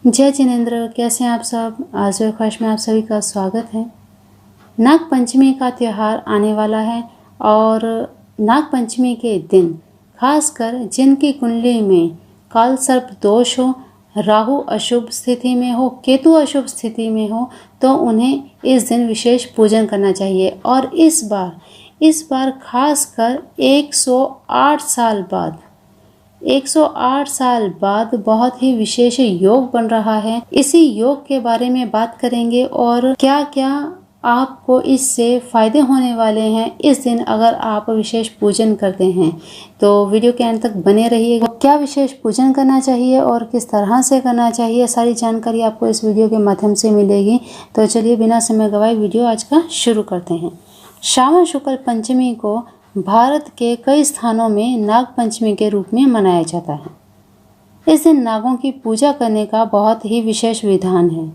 जय जिनेंद्र, कैसे हैं आप सब। आज ख्वाहिश में आप सभी का स्वागत है। नाग पंचमी का त्यौहार आने वाला है और नाग पंचमी के दिन खासकर जिनकी कुंडली में काल सर्प दोष हो, राहु अशुभ स्थिति में हो, केतु अशुभ स्थिति में हो, तो उन्हें इस दिन विशेष पूजन करना चाहिए। और इस बार खासकर 108 साल बाद बहुत ही विशेष योग बन रहा है। इसी योग के बारे में बात करेंगे और क्या क्या आपको इससे फायदे होने वाले हैं इस दिन अगर आप विशेष पूजन करते हैं। तो वीडियो के अंत तक बने रहिएगा। क्या विशेष पूजन करना चाहिए और किस तरह से करना चाहिए, सारी जानकारी आपको इस वीडियो के माध्यम से मिलेगी। तो चलिए बिना समय गवाए वीडियो आज का शुरू करते हैं। श्रावण शुक्ल पंचमी को भारत के कई स्थानों में नाग पंचमी के रूप में मनाया जाता है। इस दिन नागों की पूजा करने का बहुत ही विशेष विधान है।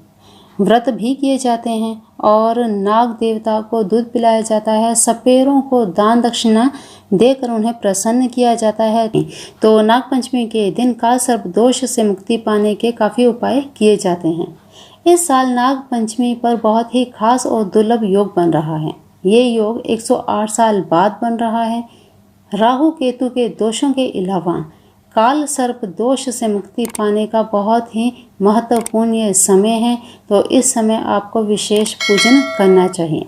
व्रत भी किए जाते हैं और नाग देवता को दूध पिलाया जाता है। सपेरों को दान दक्षिणा देकर उन्हें प्रसन्न किया जाता है। तो नाग पंचमी के दिन काल सर्प दोष से मुक्ति पाने के काफ़ी उपाय किए जाते हैं। इस साल नाग पंचमी पर बहुत ही खास और दुर्लभ योग बन रहा है। ये योग 108 साल बाद बन रहा है। राहु केतु के दोषों के अलावा काल सर्प दोष से मुक्ति पाने का बहुत ही महत्वपूर्ण ये समय है। तो इस समय आपको विशेष पूजन करना चाहिए।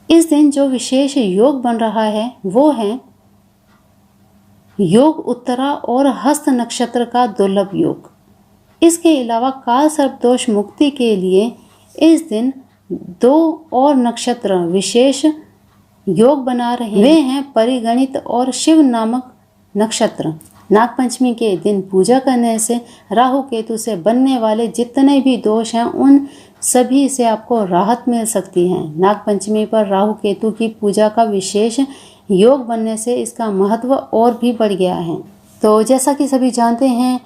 इस दिन जो विशेष योग बन रहा है वो है योग उत्तरा और हस्त नक्षत्र का दुर्लभ योग। इसके अलावा काल सर्प दोष मुक्ति के लिए इस दिन 2 और नक्षत्र विशेष योग बना रहे हैं। वे हैं परिगणित और शिव नामक नक्षत्र। नाग पंचमी के दिन पूजा करने से राहु केतु से बनने वाले जितने भी दोष हैं उन सभी से आपको राहत मिल सकती है। नाग पंचमी पर राहु केतु की पूजा का विशेष योग बनने से इसका महत्व और भी बढ़ गया है। तो जैसा कि सभी जानते हैं,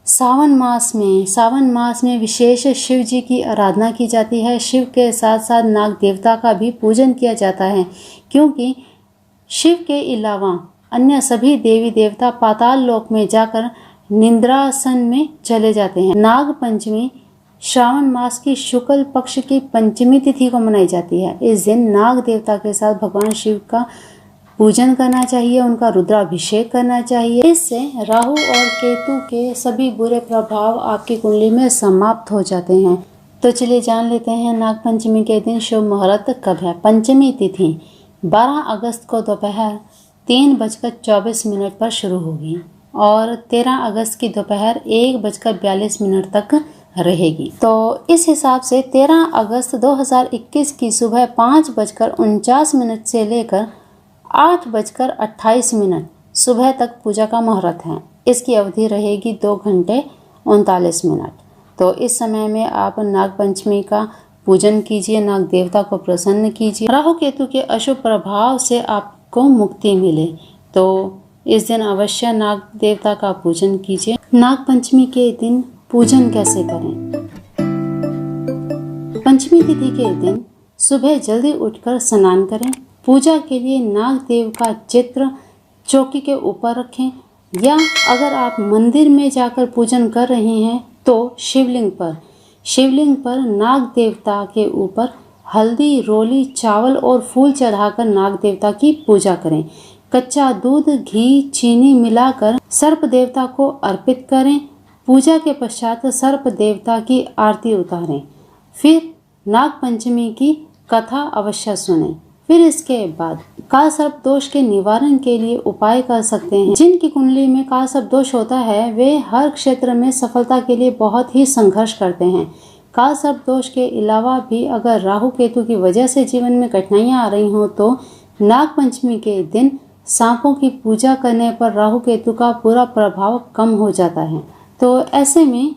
सावन मास में विशेष शिव जी की आराधना की जाती है। शिव के साथ साथ नाग देवता का भी पूजन किया जाता है, क्योंकि शिव के अलावा अन्य सभी देवी देवता पाताल लोक में जाकर निद्रासन में चले जाते हैं। नाग पंचमी श्रावण मास की शुक्ल पक्ष की पंचमी तिथि को मनाई जाती है। इस दिन नाग देवता के साथ भगवान शिव का पूजन करना चाहिए, उनका रुद्राभिषेक करना चाहिए। इससे राहु और केतु के सभी बुरे प्रभाव आपकी कुंडली में समाप्त हो जाते हैं। तो चलिए जान लेते हैं नाग पंचमी के दिन शुभ मुहूर्त कब है। पंचमी तिथि 12 अगस्त को दोपहर 3:24 पर शुरू होगी और 13 अगस्त की दोपहर 1:42 तक रहेगी। तो इस हिसाब से 13 अगस्त 2021 की सुबह 5:49 से लेकर 8:28 सुबह तक पूजा का मुहूर्त है। इसकी अवधि रहेगी 2 घंटे 39 मिनट। तो इस समय में आप नाग पंचमी का पूजन कीजिए, नाग देवता को प्रसन्न कीजिए, राहु केतु के अशुभ प्रभाव से आपको मुक्ति मिले। तो इस दिन अवश्य नाग देवता का पूजन कीजिए। नाग पंचमी के दिन पूजन कैसे करें। पंचमी तिथि के दिन सुबह जल्दी उठकर स्नान करें। पूजा के लिए नाग देव का चित्र चौकी के ऊपर रखें, या अगर आप मंदिर में जाकर पूजन कर रहे हैं तो शिवलिंग पर नाग देवता के ऊपर हल्दी, रोली, चावल और फूल चढ़ाकर नाग देवता की पूजा करें। कच्चा दूध, घी, चीनी मिलाकर सर्प देवता को अर्पित करें। पूजा के पश्चात सर्प देवता की आरती उतारें। फिर नाग पंचमी की कथा अवश्य सुनें। फिर इसके बाद काल सर्प दोष के निवारण के लिए उपाय कर सकते हैं। जिनकी कुंडली में काल सर्प दोष होता है वे हर क्षेत्र में सफलता के लिए बहुत ही संघर्ष करते हैं। काल सर्प दोष के अलावा भी अगर राहु केतु की वजह से जीवन में कठिनाइयां आ रही हों तो नाग पंचमी के दिन सांपों की पूजा करने पर राहु केतु का पूरा प्रभाव कम हो जाता है। तो ऐसे में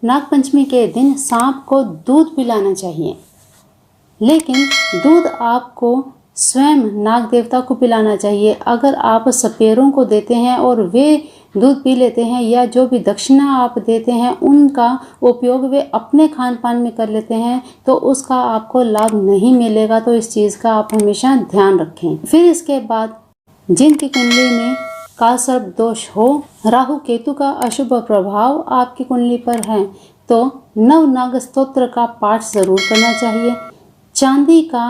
नाग पंचमी के दिन सांप को दूध पिलाना चाहिए, लेकिन दूध आपको स्वयं नाग देवता को पिलाना चाहिए। अगर आप सपेरों को देते हैं और वे दूध पी लेते हैं, या जो भी दक्षिणा आप देते हैं उनका उपयोग वे अपने खान पान में कर लेते हैं, तो उसका आपको लाभ नहीं मिलेगा। तो इस चीज़ का आप हमेशा ध्यान रखें। फिर इसके बाद जिनकी कुंडली में काल सर्प दोष हो, राहु केतु का अशुभ प्रभाव आपकी कुंडली पर है, तो नवनाग स्तोत्र का पाठ जरूर करना चाहिए। चांदी का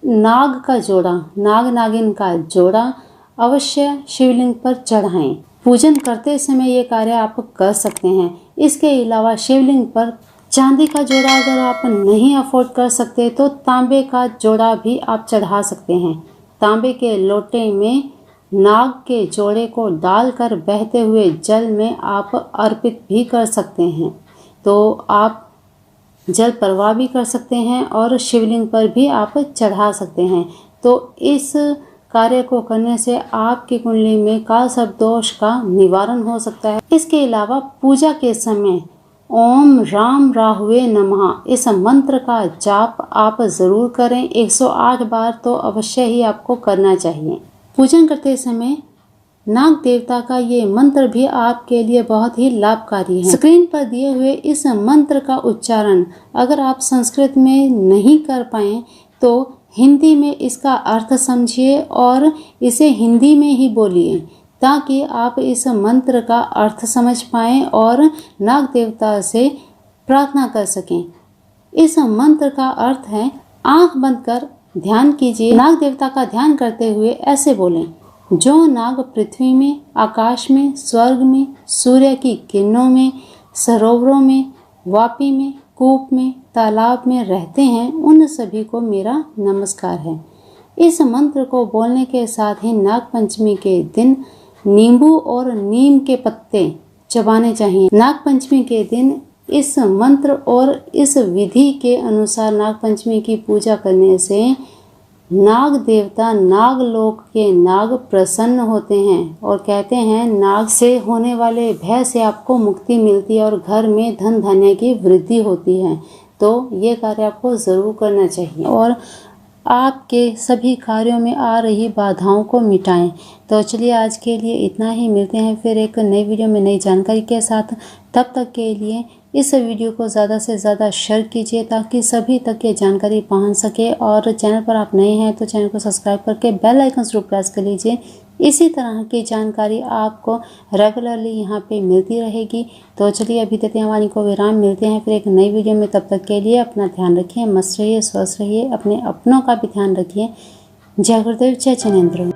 नाग का जोड़ा, नाग नागिन का जोड़ा अवश्य शिवलिंग पर चढ़ाएं। पूजन करते समय ये कार्य आप कर सकते हैं। इसके अलावा शिवलिंग पर चांदी का जोड़ा अगर आप नहीं अफोर्ड कर सकते तो तांबे का जोड़ा भी आप चढ़ा सकते हैं। तांबे के लोटे में नाग के जोड़े को डालकर बहते हुए जल में आप अर्पित भी कर सकते हैं। तो आप जल प्रवाह भी कर सकते हैं और शिवलिंग पर भी आप चढ़ा सकते हैं। तो इस कार्य को करने से आपकी कुंडली में काल सर्प दोष का निवारण हो सकता है। इसके अलावा पूजा के समय ओम राम राहुवे नमः इस मंत्र का जाप आप जरूर करें। 108 बार तो अवश्य ही आपको करना चाहिए। पूजन करते समय नाग देवता का ये मंत्र भी आपके लिए बहुत ही लाभकारी है। स्क्रीन पर दिए हुए इस मंत्र का उच्चारण अगर आप संस्कृत में नहीं कर पाए तो हिंदी में इसका अर्थ समझिए और इसे हिंदी में ही बोलिए ताकि आप इस मंत्र का अर्थ समझ पाएं और नाग देवता से प्रार्थना कर सकें। इस मंत्र का अर्थ है, आंख बंद कर ध्यान कीजिए। नाग देवता का ध्यान करते हुए ऐसे बोलें, जो नाग पृथ्वी में, आकाश में, स्वर्ग में, सूर्य की किरणों में, सरोवरों में, वापी में, कूप में, तालाब में रहते हैं, उन सभी को मेरा नमस्कार है। इस मंत्र को बोलने के साथ ही नाग पंचमी के दिन नींबू और नीम के पत्ते चबाने चाहिए। नाग पंचमी के दिन इस मंत्र और इस विधि के अनुसार नाग पंचमी की पूजा करने से नाग देवता नागलोक के नाग प्रसन्न होते हैं और कहते हैं नाग से होने वाले भय से आपको मुक्ति मिलती है और घर में धन धान्य की वृद्धि होती है। तो ये कार्य आपको जरूर करना चाहिए और आपके सभी कार्यों में आ रही बाधाओं को मिटाएं। तो चलिए आज के लिए इतना ही। मिलते हैं फिर एक नई वीडियो में नई जानकारी के साथ। तब तक के लिए इस वीडियो को ज़्यादा से ज़्यादा शेयर कीजिए ताकि सभी तक ये जानकारी पहुंच सके। और चैनल पर आप नए हैं तो चैनल को सब्सक्राइब करके बेल आइकन जरूर प्रेस कर लीजिए। इसी तरह की जानकारी आपको रेगुलरली यहाँ पे मिलती रहेगी। तो चलिए अभी देते हैं वाणी को विराम। मिलते हैं फिर एक नई वीडियो में। तब तक के लिए अपना ध्यान रखिए, मस्त रहिए, स्वस्थ रहिए, अपने अपनों का भी ध्यान रखिए। जय गुरुदेव, जय जिनेंद्र।